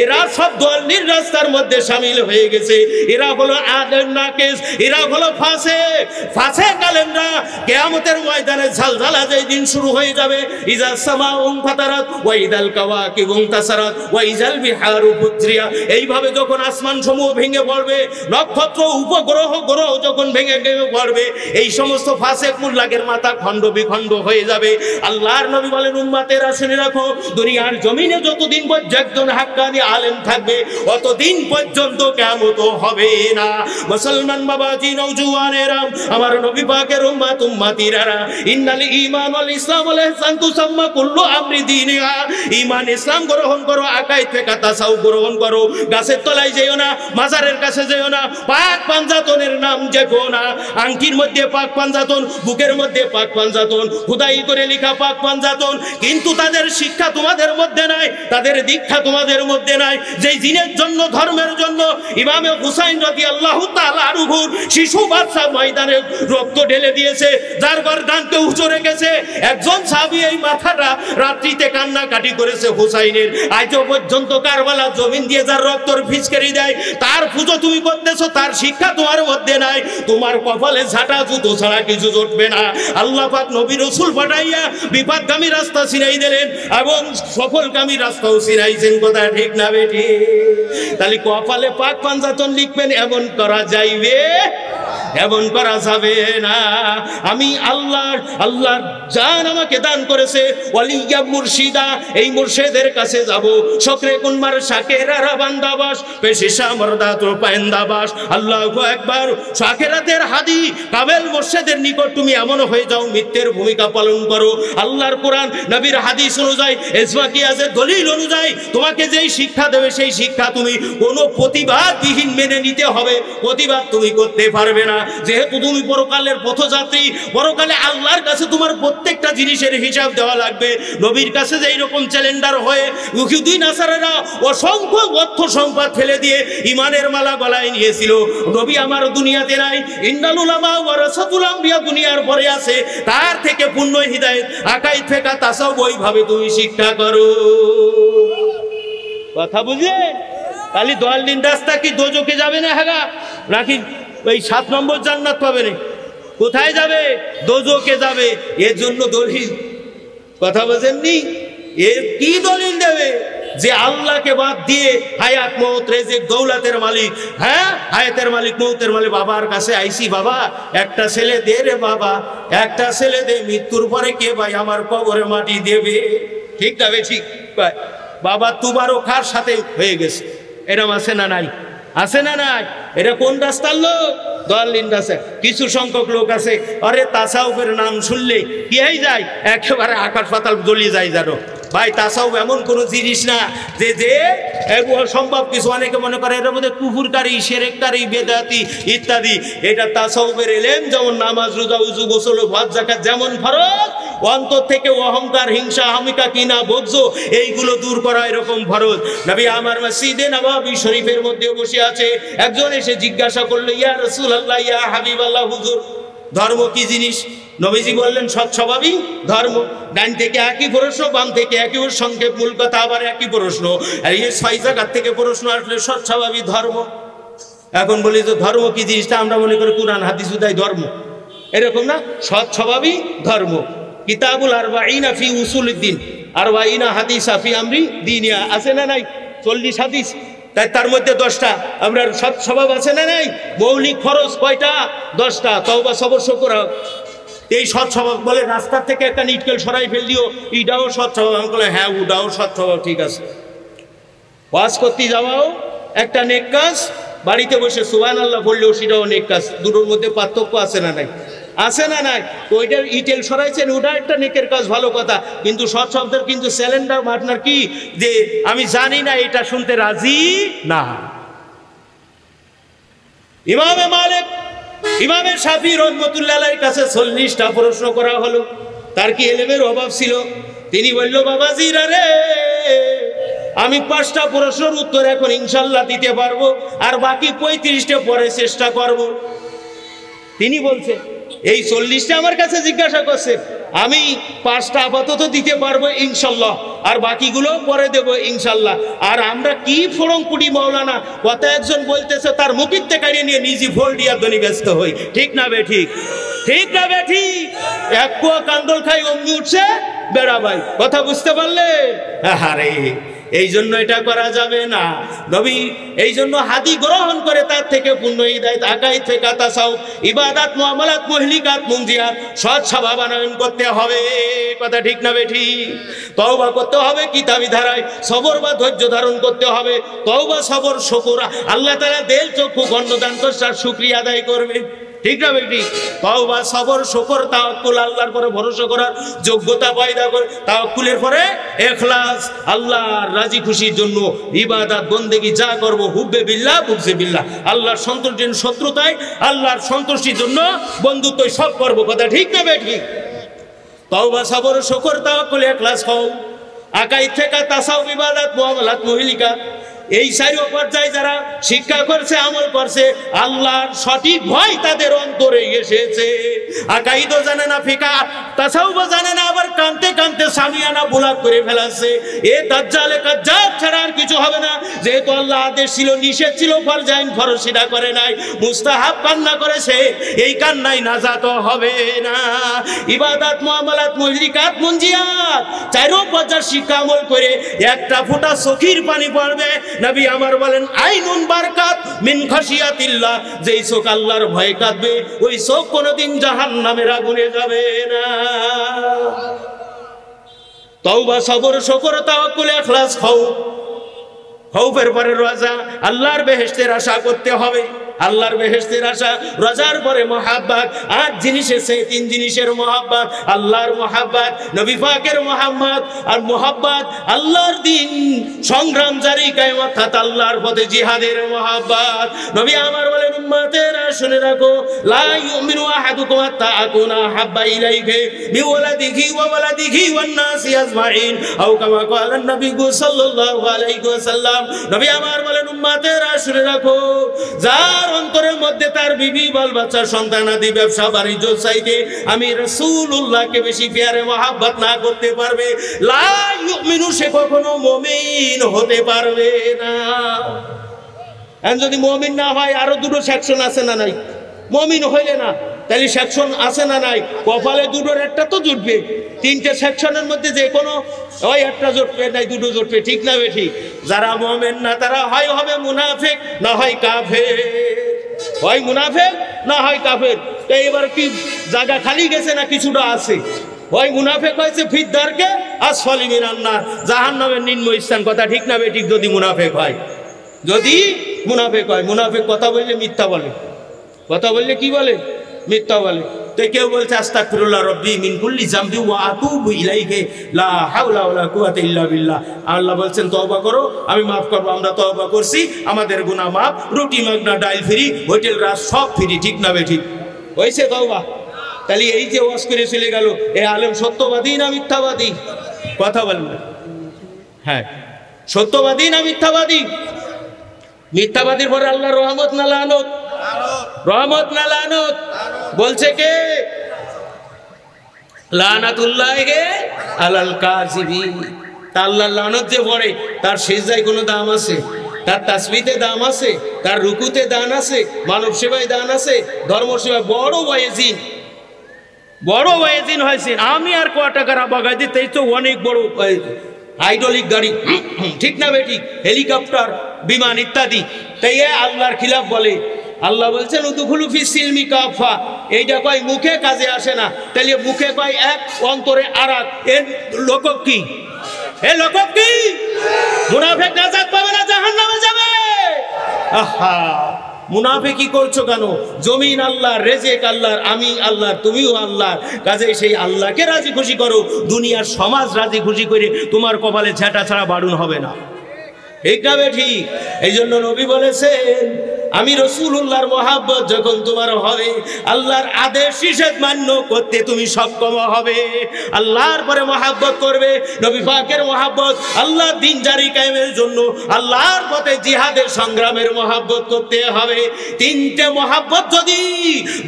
এরা সব দলিল রাস্তার মধ্যে শামিল হয়ে গেছে। এরা হলো আলেম নাকেস, এরা হলো ফাসেক। ফাসেক আলেমরা কিয়ামতের ময়দানে ঝালঝালা যেই দিন শুরু হয়ে যাবে, ইজা সামাউন ফাতারাত ওয়া ইদাল কাওয়াকিবুন তাসারাত ওয়া ইজাল বিহারু ফুজরিয়া, এইভাবে যখন আসমান সমূহ ভেঙে পড়বে, নক্ষত্র উপগ্রহ গ্রহ যখন ভেঙে পড়বে, এই সমস্ত ফাসেক মুল্লাকের মাথা খণ্ড বিখণ্ড হয়ে যাবে। আল্লাহর নবী বলেন, উম্মতেরা শুনে রাখো, দুনিয়ার জমিনে যতদিন পর্যন্ত একজন হাক্কানি আলেম থাকবে, অতদিন পর্যন্ত কিয়ামত হবে না। মুসলমান বাবাজি, নওজওয়ানেরা, আমার নবী পাকের উম্মত উম্মতিরা, ইন্নাল ঈমান ওয়াল ইসলাম ওয়াল ইহসান তুসাম্মা কুল্লু আমরি দীনিহা। ঈমান ইসলাম গ্রহণ করো, আকাইদ ফিকহ তাসাউফ গ্রহণ করো। গাছের তলায় যেও না, মাজারের কাছে যেও না, পাক পাঞ্জাতনের নাম জেপো না। আংটির মধ্যে পাক পাঞ্জাতন, বুকের মধ্যে পাক পাঞ্জাতন, খোদাই করে লেখা পাক পাঞ্জাতন, কিন্তু তাদের শিক্ষা তোমাদের মধ্যে নাই, তাদের দীক্ষা তোমাদের মধ্যে নাই। যেই দিনের জন্য, ধর্মের জন্য ইমামে হুসাইন রাদিয়াল্লাহু তাআলা আনহুর শিশু বাচ্চা ময়দানে রক্ত ঢেলে দিয়েছে, যার গর্দানকে উঁচু রেখেছে। একজন সাহাবী এই মাথাটা রাত্রিতে কান্নাকাটি করেছে হুসাইনের। আজও পর্যন্ত কারবালা জমিন দিয়ে যার রক্তর ফিচকারি দেয়, তার পুজো তুমি করতেছো, তার শিক্ষা তোমার মধ্যে নাই। তোমার কপালে ঝাঁটা জুতো ছাড়া কিছু জুটবে না। আল্লাহ পাক নবী রাসূল পাঠাইয়া বিপদগামী রাস্তা চিনাই দিলেন এবং সফলগামী রাস্তাও চিনাইছেন। কথা ঠিক না বেটি? তাহলে কপালে পাক পাঞ্জাতন লিখবেন, এমন করা যাইবে? এমন করা যাবে না। আমি আল্লাহর জান আমাকে দান করেছে, ওয়ালিয়া মুর্শিদা, এই মুর্শিদের কাছে যাব। শকরে কুনমার শাকেরারা বান্দাবাস, পেশিশা মর্দাত পায়েন্দাবাস। আল্লাহু আকবার। শাকেরাতের হাদি কাবেল মুর্শিদের নিকট তুমি এমন হয়ে যাও, মিথ্যের ভূমিকা পালন করো। আল্লাহর কোরআন নবীর হাদিস অনুযায়ী, ইসবা কিয়াসের দলিল অনুযায়ী তোমাকে যেই শিক্ষা দেবে সেই শিক্ষা তুমি কোনো প্রতিবাদবিহীন মেনে নিতে হবে। প্রতিবাদ তুমি করতে পারবে না, যেহেতু তুমি পরকালের পথযাত্রী। পরকালে আল্লাহর কাছে তোমার প্রত্যেকটা জিনিসের হিসাব দেওয়া লাগবে। নবীর কাছে যেই রকম চ্যালেঞ্জার হয়ে ইহুদি নাসারারা অসংখ্য অর্থ সম্পদ ফেলে দিয়ে ইমানের মালা গলায় নিয়েছিল, নবী আমার দুনিয়াতে নাই, ইন্নাল উলামা ওয়ারাসাতুল আমবিয়া দুনিয়ার পরে আছে, তার থেকে পূর্ণ হিদায়াত আকাইদ ফিকহ তাসাউফ ওইভাবে তুমি শিক্ষা করো। কথা বুঝলে? তাহলে দয়ালদিন রাস্তা কি দোজকে যাবে না হাগা, নাকি ওই 7 নম্বর জান্নাত পাবে না? কোথায় যাবে? দোজকে যাবে। এর জন্য দলিল, কথা বোঝেননি? এর কি দলিল দেবে যে আল্লাহকে বাদ দিয়ে হায়াত মৌত রেজেক দৌলতের মালিক, হ্যাঁ হায়াতের মালিক মৌতের মালিক, বাবার কাছে আইসি, বাবা একটা ছেলে দে রে বাবা, একটা ছেলে দে, মৃত্যুর পরে কে ভাই আমার কবরে মাটি দেবে? ঠিক যাবে? ঠিক বাবা তুবারও খার সাথে হয়ে গেছে। এরম আছে না নাই? আছে না নাই? এটা কোন রাস্তার লোক? দয়ালিন রাস্তা। কিছু সংখ্যক লোক আছে, আরে তাসাউফের নাম শুনলে কি হয়ে যায়, একেবারে আকাশ পাতাল জ্বলিয়ে যায় জানো। ভাই তাসাউফ এমন কোনো জিনিস না যে সম্ভব কিছু। অনেকে মনে করে এর মধ্যে কুফুরকারী, শিরককারী, বেদাতি ইত্যাদি। এটা তাসাউফের ইলম, যেমন নামাজ, রোজা, উযু, গোসল, হজ, যাকাত যেমন ফরজ, অন্তর থেকে অহংকার, হিংসা, হামিকা, কিনা, বগজ এইগুলো দূর করা এরকম ফরজ। নবী আমার মসজিদে নববী শরীফের মধ্যে বসে আছে, একজন এসে জিজ্ঞাসা করলো, ইয়া রাসূলুল্লাহ, ইয়া হাবিবাল্লাহ, হুজুর ধর্ম কি জিনিস? নবীজি বললেন, সৎ স্বভাবই ধর্ম। ডান থেকে একই প্রশ্ন, বাম থেকে একই সংক্ষেপ, মূল কথা আবার একই প্রশ্ন। আর এই 6 জায়গার থেকে প্রশ্ন আসলে সৎ স্বভাবই ধর্ম। এখন বলি যে ধর্ম কি জিনিসটা আমরা মনে করি কোরআন হাদিস উদাই ধর্ম, এরকম না। সৎ স্বভাবই ধর্ম। কিতাবুল আরবাঈনা ফি উসুলিদ্দিন, আরবাঈনা হাদিসা ফি আমরি দিনিয়া, আছে না নাই? 40 হাদিস, তাই তার মধ্যে 10টা আমরা সৎ স্বভাব আছে না নাই? মৌলিক ফরজ কয়টা? 10টা। তওবা, সবর, শুকর। এই সৎ স্বভাব বলে রাস্তার থেকে একটা নিটকেল সরাই ফেল দিও, এটাও সৎ স্বভাব। আমি বলে হ্যাঁ, ওটাও সৎ স্বভাব, ঠিক আছে। ওয়াজ করতে যাওয়াও একটা নেক কাজ, বাড়িতে বসে সুবহানাল্লাহ বললেও সেটাও নেক কাজ। দুটোর মধ্যে পার্থক্য আছে না নাই? আছে না নাই? ওইটার ইটেল সরাইছেন, ওটা একটা নেকের কাজ, ভালো কথা। কিন্তু সৎ শব্দের কিন্তু স্যালেন্ডার মাটনার কি, যে আমি জানি না, এটা শুনতে রাজি না। ইমামে মালিক, ইমামে শাফি রহমতুল্লাহ আলাইহির কাছে 40টা প্রশ্ন করা হলো। তার কি ইলমের অভাব ছিল? তিনি বলল, বাবাজিরা রে, আমি 5টা প্রশ্নের উত্তর এখন ইনশাল্লাহ দিতে পারবো, আর বাকি 35টা পরে চেষ্টা করব। তিনি বলছে, এই 40টা আমার কাছে জিজ্ঞাসা করছে, আমি 5টা আপাতত দিতে পারবো ইনশাল্লাহ, আর বাকিগুলো পরে দেব ইনশাল্লাহ। আর আমরা কি ফরংপুটি মাওলানা, কথা একজন বলতেছে, তার মুখিতে কাড়িয়ে নিয়ে নিজে ভোল দিয়া ধনী ব্যস্ত হই। ঠিক না বে ঠিক? ঠিক না বে ঠিক? এক কুয়া কান্দল খাই অমনি উঠছে বেড়া ভাই। কথা বুঝতে পারলে? আরে এই জন্য এটা করা যাবে না। নবী এই জন্য হাদি গ্রহণ করে তার থেকে পূর্ণ হিদায়াত, আকাইদ, ফিকহ, তাসাউফ, ইবাদত, মুআমালাত, মুহলিকাত, মুনজিয়াত, সৎ স্বভাব আনয়ন করতে হবে। কথা ঠিক না বেঠি? তওবা করতে হবে কিতাবী ধারায়, সবর বা ধৈর্য ধারণ করতে হবে। তওবা, সবর, শুকর। আল্লাহ তাআলা দেল চক্ষু গণ্যদান করছে, আর শুকরিয়া আদায় করবে। ঠিক না বেটি? তওবা, সবর, শুকর, তাওয়াক্কুল, আল্লাহর পরে ভরসা করার যোগ্যতা পয়দা করে, তাওয়াক্কুলের পরে ইখলাস, আল্লাহর রাজি খুশির জন্য ইবাদত বন্দেগী যা করব হুব্বে বিল্লাহ বুগজে বিল্লাহ, আল্লাহর সন্তুষ্টির শত্রুতায়, আল্লাহর সন্তুষ্টির জন্য বন্ধুত্বই সব করব। কথা ঠিক না বেটি? তওবা, সবর, শুকর, তাওয়াক্কুল, ইখলাস হও। আকাইদ, ফিকহ, তাসাউফ, ইবাদত, মুআমালাত, মুহলিকাত, এই 4 পর্যায়ে যারা শিক্ষা করছে, আমল করছে, আল্লাহর সঠিক ভয় তাদের অন্তরে এসেছে। আকাইদও জানে না, ফিকা তাসাউফও জানে না, আবার কানতে কানতে সামিয়ানা বুলাক করে ফেলাচ্ছে। এ দাজ্জালে কাজ্জাব ছাড়া আর কিছু হবে না। যেহেতু আল্লাহ আদেশ ছিল, নিষেধ ছিল, ফরজ আইন ফরজ সেটা করে নাই, মুস্তাহাব কান্না করেছে, এই কান্নাই নাজাত হবে না। ইবাদত, মুআমালাত, মুশরিকাত, মুনজিয়াত চারো পর্যায়ের শিক্ষা আমল করে একটা ফোঁটা চোখের পানি পড়বে। নবী আমার বলেন আইনুন বারকাত মিন খাশিয়াতিল্লাহ, যেই চোখ আল্লাহর ভয় কাঁদবে ওই চোখ কোনোদিন জাহান্নামের আগুনে যাবে না। তওবা, সবর, শুকর, তাওয়াক্কুল, ইখলাস, খৌফের পরে রোজা, আল্লাহর বেহেশতের আশা করতে হবে। আল্লাহর বেহেশতের আশা, রোজার পরে মুহাব্বত। আর জিনিস আছে, তিন জিনিসের মুহাব্বত, আল্লাহর মুহাব্বত, নবী পাকের মুহাব্বত, আর মুহাব্বত আল্লাহর দিন সংগ্রাম জারি কায়েম অর্থাৎ আল্লাহর পথে জিহাদের মুহাব্বত। নবী আমার বলেন উম্মতেরা শুনে রাখো, লা ইউমিনু আহাদুকুম হাত্তা আকুনা হাব্বা ইলাইহি বিওয়ালাদিহি ওয়া ওয়ালাদিহি ওয়ান নাসি আজমাইন, আও কামা ক্বালা নবী সাল্লাল্লাহু আলাইহি ওয়াসাল্লাম। নবী আমার বলেন উম্মতেরা শুনে রাখো, যার অন্তরের মধ্যে তার বিবি, বাল বাচ্চা, সন্তানাদি, ব্যবসা বাণিজ্য চাইতে আমি রাসূলুল্লাহকে বেশি প্যারে মহাব্বত না করতে পারবে, লা ইউমিনু, সে কখনো মুমিন হতে পারবে না। এখন যদি মুমিন না হয়, আরো দুটো সেকশন আছে না নাই? মুমিন হইলে না, তাহলে সেকশন আছে না নাই? কপালে দুটোর একটা তো জুটবে। তিনটে সেকশনের মধ্যে যে কোনো ওই একটা জুটবে, নাই দুটো জুটবে, ঠিক না বেঠিক? যারা মুমিন না তারা হয় হবে মুনাফিক, না হয় কাফের। হয় মুনাফিক না হয় কাফের। তো এবার কি জায়গা খালি গেছে না কিছুটা আছে? হয় মুনাফিক হয়েছে ফিদ্দারকে আসফালি মিনান নার, জাহান্নামের নিম্ন স্থান। কথা ঠিক না বেঠিক? যদি মুনাফিক হয়, যদি মুনাফিক হয়, মুনাফিক কথা বললে মিথ্যা বলে, কথা বললে কি বলে? মিথ্যা বলে। তো কেউ বলছে আস্তাগফিরুল্লাহ রাব্বি মিন কুল্লি যামবি ওয়া আতুবু ইলাইহি লা হাওলা ওয়ালা কুওয়াতা ইল্লা বিল্লাহ। আল্লাহ বলছেন তওবা করো, আমি মাফ করব। আমরা তওবা করছি, আমাদের গুনাহ মাফ, রুটি মাগনা ডাইল ফ্রি, হোটেল রাত সব ফ্রি, ঠিক না বেঠিক? হইছে তওবা? তাহলে এই যে ওয়াজ করে চলে গেল, এ আলেম সত্যবাদী না মিথ্যাবাদী? কথা বলবেন। হ্যাঁ, সত্যবাদী না মিথ্যাবাদী? মিথ্যাবাদীর পরে আল্লাহর রহমত না লানত? রহমত না লানত? বলছে কে? লানাতুল্লাহি আলাল কাযিবিন। আল্লাহর লানত যে পড়ে তার সেজদায় কোনো দাম আছে? তার তাসবিতে দাম আছে? তার রুকুতে দান আছে? মানব সেবায় দান আছে? ধর্ম সেবায় বড় ওয়াজিন, বড় ওয়াজিন হয়েছে। আমি আর ক টাকার বাগাই দিতে তো অনেক বড় হাইড্রোলিক গাড়ি, ঠিক না বেঠিক? হেলিকপ্টার, বিমান ইত্যাদি। তাই আল্লাহর খিলাফ বলে। আল্লাহ বলছেন উদখুলু ফিস সিলমি কাফা। এইটা কয় মুখে কাজে আসে না, তাহলে মুখে কয় এক, অন্তরে আরাক। এর লোকক কি? এ লোকক কি? মুনাফিক নাজাত পাবে না, জাহান্নামে যাবে। আহা, মুনাফিকি করছো কেন? জমিন আল্লাহর, রেজেক আল্লাহর, আমি আল্লাহর, তুমিও আল্লাহর। কাজে সেই আল্লাহকে রাজি খুশি করো। দুনিয়ার সমাজ রাজি খুশি করে তোমার কপালে ঝাঁটা ছাড়া বাড়ুন হবে না, ঠিক না বেঠিক? এই জন্য নবী বলেছেন আমি রাসূলুল্লাহর মহব্বত যখন তোমার হবে, আল্লাহর আদেশ নিষেধ মান্য করতে তুমি সক্ষম হবে। আল্লাহর পরে মহব্বত করবে, নবী পাকের মহব্বত, আল্লাহর দিন জারি কায়েমের জন্য আল্লাহর পথে জিহাদের সংগ্রামের মহব্বত করতে হবে। তিনটে মহব্বত যদি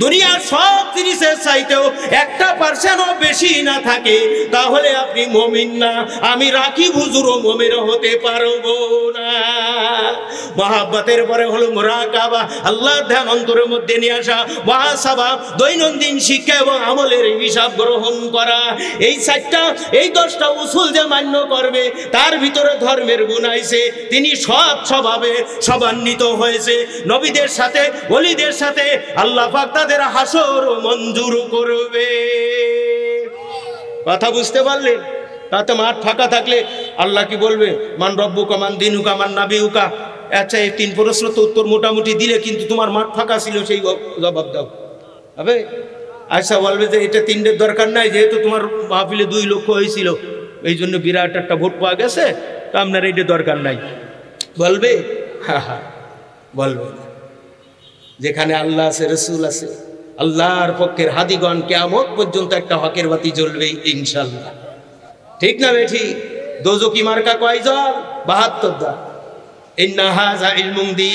দুনিয়ার সব জিনিসের চাইতেও 1% বেশি না থাকে, তাহলে আপনি মুমিন না। আমি রাকিব হুজুরও মুমিন হতে পারবো না। মহব্বতের পরে হলো মুরাকাবা, আল্লাহর ধ্যান অন্তরের মধ্যে নিয়ে আসা, মুহাসাবা, দৈনন্দিন শিক্ষা এবং আমলের হিসাব গ্রহণ করা। এই 4টা, এই 10টা উসুল যে মান্য করবে, তার ভিতরে ধর্মের গুণ আইছে। তিনি সৎ স্বভাবে সমান্বিত হয়েছে। নবীদের সাথে, ওলিদের সাথে আল্লাহ পাক তাদের হাসর মঞ্জুর করবে। কথা বুঝতে পারলেন? তাতে মাঠ ফাঁকা থাকলে আল্লাহ কি বলবে? মান রব্বুকা, মান দিনুকা, মান নাবিউকা। আচ্ছা, এই 3 প্রশ্ন তো উত্তর মোটামুটি দিলে, কিন্তু তোমার মাঠ ফাঁকা ছিল, সেই জবাব দাও হবে। আচ্ছা, বলবে যে এটা 3টের দরকার নাই, যেহেতু তোমার মাহফিলে 2 লক্ষ হয়েছিল, এই জন্য বিরাট একটা ভোট পাওয়া গেছে, তো আপনার এইটা দরকার নাই। বলবে? হ্যাঁ হ্যাঁ, বলবে। যেখানে আল্লাহ আছে, রসুল আছে, আল্লাহর পক্ষের হাদিগণ, কিয়ামত পর্যন্ত একটা হকের বাতি জ্বলবে ইনশাআল্লাহ, ঠিক না বেঠি? দোজকি মার্কা কয় জল? 72 দা। ইন্না হাযা ইলমুন দি,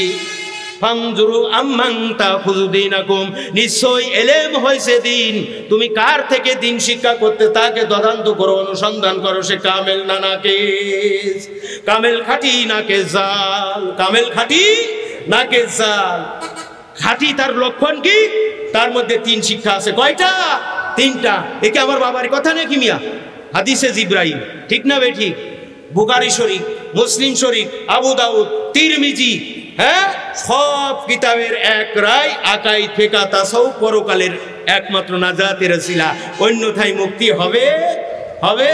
ফানজুরু আম্মান তাখুযু দীনাকুম, নিশ্চয়ই ইলম হইছে দিন, তুমি কার থেকে দিন শিক্ষা করতে তাকে তদন্ত করো, অনুসন্ধান করো, সে কামেল না নাকিস, কামেল খাঁটি নাকিস জাল, কামেল খাঁটি নাকিস জাল। খাঁটি তার লক্ষণ কি? তার মধ্যে তিন শিক্ষা আছে। কয়টা? তিনটা। একে আমার বাবার কথা নাকি মিয়া? হাদিসে জিব্রাইল, ঠিক না বেঠিক? বুখারী শরীফ, মুসলিম শরীফ, আবু দাউদ, তিরমিজি, হ্যাঁ, সব কিতাবের এক রায় আকাইদ ফিকহ তাসাউফ পরকালের একমাত্র নাজাতের ওসিলা, অন্যথায় মুক্তি হবে হবে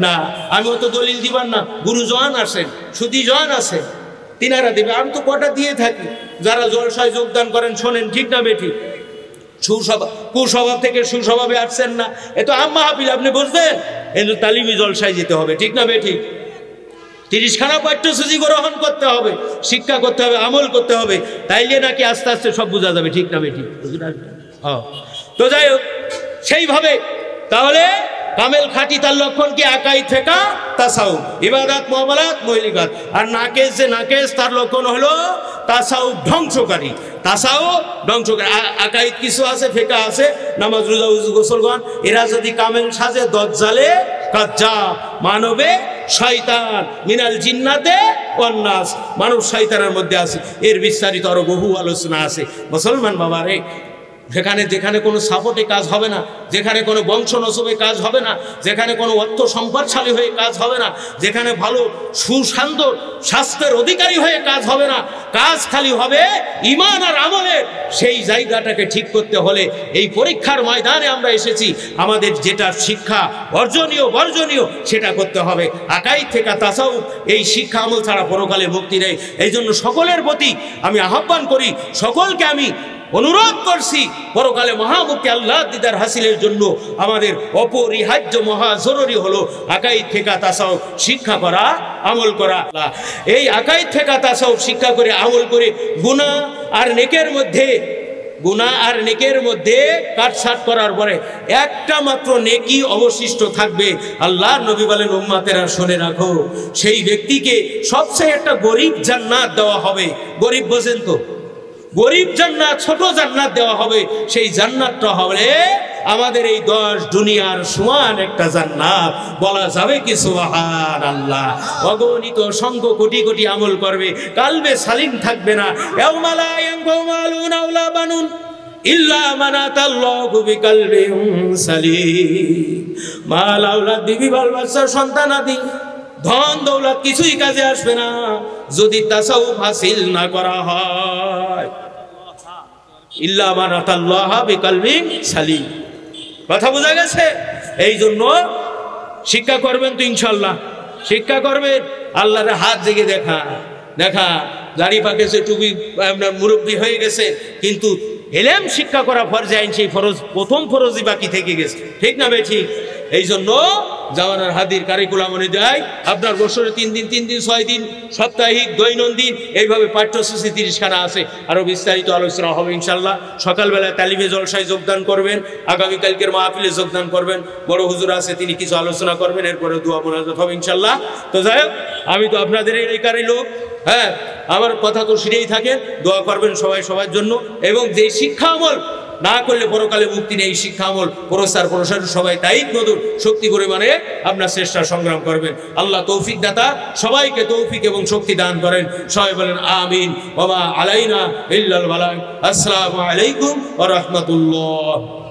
না। আমি তো দলিল দিবার না, গুরু জওয়ান আসেন, সুদী জওয়ান আছে, তিনারা দেবে, আমি তো কটা দিয়ে থাকি। যারা জলসায় যোগদান করেন শোনেন, ঠিক না বেঠিক? কুস্বভাব থেকে সুস্বভাবে আসছেন না, এ তো আম মাহফিল, আপনি বুঝবেন, কিন্তু তালিমি জলসায় যেতে হবে, ঠিক না বেঠিক? 30খানা পাঠ্যসূচি গ্রহণ করতে হবে, শিক্ষা করতে হবে, আমল করতে হবে, তাইলে নাকি আস্তে আস্তে সব বোঝা যাবে, ঠিক না বেঠিক? তো যাই হোক, সেইভাবে তাহলে কামেল খাঁটি তার লক্ষণ কি? আকাইদ ফিকহ তাসাউফ, ইবাদত মুআমালাত মৌলিকাত। আর নাকেস যে নাকেস, তার লক্ষণ হলো তাসাউফ ধ্বংসকারী, তাসাউফ ধ্বংসকারী। আকাইদ কিছু আছে, ফিকহ আছে, নামাজ রোজা উযু গোসল গান, এরা যদি কামেল সাজে দজ্জালে কাজ্জাব, মানবে শয়তান, মিনাল জিন্নাতে ওয়ান নাস, মানুষ শয়তানের মধ্যে আছে। এর বিস্তারিত আরো বহু আলোচনা আছে। মুসলমান বাবারে, যেখানে কোনো সাপোর্টে কাজ হবে না, যেখানে কোনো বংশ নসবে কাজ হবে না, যেখানে কোনো অর্থ সম্পদশালী হয়ে কাজ হবে না, যেখানে ভালো সুশান্তর স্বাস্থ্যের অধিকারী হয়ে কাজ হবে না, কাজ খালি হবে ঈমান আর আমলের, সেই জায়গাটাকে ঠিক করতে হলে এই পরীক্ষার ময়দানে আমরা এসেছি। আমাদের যেটা শিক্ষা বর্জনীয় সেটা করতে হবে। আকাইদ থেকে তাসাউফ, এই শিক্ষা আমল ছাড়া পরকালে মুক্তি নেই। এই জন্য সকলের প্রতি আমি আহ্বান করি, সকলকে আমি অনুরোধ করছি, পরকালে মহামুক্তি আল্লাহ দিদার হাসিলের জন্য আমাদের অপরিহার্য মহা জরুরি হলো আকাইদ ফিকহ তাসাউফ শিক্ষা করা, আমল করা। এই আকাইদ ফিকহ তাসাউফ শিক্ষা করে আমল করে গুনাহ আর নেকের মধ্যে কাটছাট করার পরে একটা মাত্র নেকি অবশিষ্ট থাকবে। আল্লাহর নবী বলেন, উম্মতেরা শুনে রাখো, সেই ব্যক্তিকে সবচেয়ে একটা গরিব জান্নাত দেওয়া হবে। গরিব বোঝেন তো? গরিব জান্নাত, ছোট জান্নাত দেওয়া হবে। সেই জান্নাতটা হবে আমাদের এই 10 দুনিয়ার সমান একটা জান্নাত। বলা যাবে কি সুবহানাল্লাহ? অগণিত সংখ্য কোটি কোটি আমল করবে, কালবে সালিম থাকবে না। ইয়াউমা লা ইয়ানফাউ মালুন ওয়ালা বানুন ইল্লা মান আতাল্লাহু বিকালবিন সালিম। মাল আওলাদ, বিবি বাল বাচ্চা, সন্তান আদি ধন দৌলত কিছুই কাজে আসবে না যদি তাসাউফ হাসিল না করা হয়। ইল্লা মান আতাল্লাহ বিকালবিন সালিম। কথা বোঝা গেছে? এই জন্য শিক্ষা করবেন তো ইনশাল্লাহ, শিক্ষা করবেন। আল্লাহর হাত জেগে দেখা দাড়ি পাকেছে, টুপি আপনার মুরব্বী হয়ে গেছে, কিন্তু ইলম শিক্ষা করা ফরজ আইন, সেই ফরজ প্রথম ফরজই বাকি থেকে গেছে, ঠিক না ভাই? ঠিক। এই জন্য জামানার হাদির কারিকুলাম অনুযায়ী আপনার বছরে 3 দিন 6 দিন সাপ্তাহিক দৈনন্দিন এইভাবে পাঠ্যসূচি 30খানা আছে। আরো বিস্তারিত আলোচনা হবে ইনশাল্লাহ। সকালবেলায় তালিমে জলসায় যোগদান করবেন, আগামীকালকের মাহফিলে যোগদান করবেন। বড় হুজুর আছে, তিনি কিছু আলোচনা করবেন, এরপরে দোয়া মোনাজাত হবে ইনশাল্লাহ। তো যাই হোক, আমি তো আপনাদের এলাকারই লোক, হ্যাঁ, আমার কথা তো শুনেই থাকে। দোয়া করবেন সবাই সবার জন্য, এবং যে শিক্ষা আমল না করলে পরকালে মুক্তি নেই, শিক্ষা আমল প্রসার সবাই তাইদ মধুর শক্তি পরিমাণে আপনার চেষ্টা সংগ্রাম করবেন। আল্লাহ তৌফিক দাতা, সবাইকে তৌফিক এবং শক্তি দান করেন। সবাই বলেন আমিন। ওয়া মা আলাইনা ইল্লাল বালাগ। আসসালামু আলাইকুম ওয়া রাহমাতুল্লাহ।